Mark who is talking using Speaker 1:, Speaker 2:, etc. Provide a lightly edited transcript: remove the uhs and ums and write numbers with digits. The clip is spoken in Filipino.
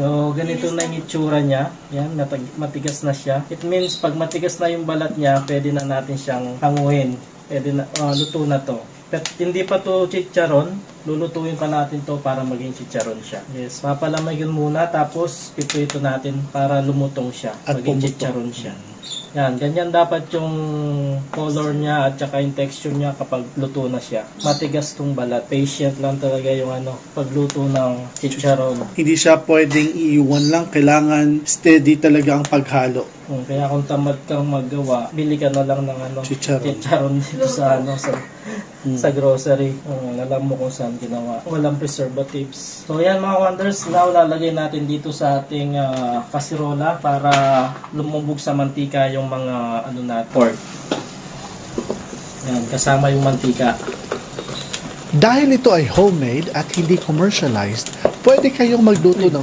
Speaker 1: So, ganito na yung itsura niya. Yan, matigas na siya. It means, pag matigas na yung balat niya, pwede na natin siyang hanguin. Pwede na, luto na to. Pero hindi pa to chicharon, lulutuin pa natin to para maging chicharon siya. Yes, papalamagin muna, tapos piprito natin para lumutong siya.
Speaker 2: At
Speaker 1: Maging
Speaker 2: pumuto.
Speaker 1: chicharon siya. Yan, ganyan dapat yung color niya at saka yung texture niya kapag luto na siya. Matigas tong balat. Patient lang talaga yung pagluto ng chicharon.
Speaker 2: Hindi siya pwedeng iiwan lang. Kailangan steady talaga ang paghalo.
Speaker 1: Kaya kung tamad kang maggawa, bili ka na lang ng chicharon dito sa grocery. Alam mo kung saan ginawa. Walang preservatives. So yan mga wonders, now lalagay natin dito sa ating kasirola para lumubog sa mantika yung mga pork. Yan, kasama yung mantika.
Speaker 2: Dahil ito ay homemade at hindi commercialized, pwede kayong magluto ng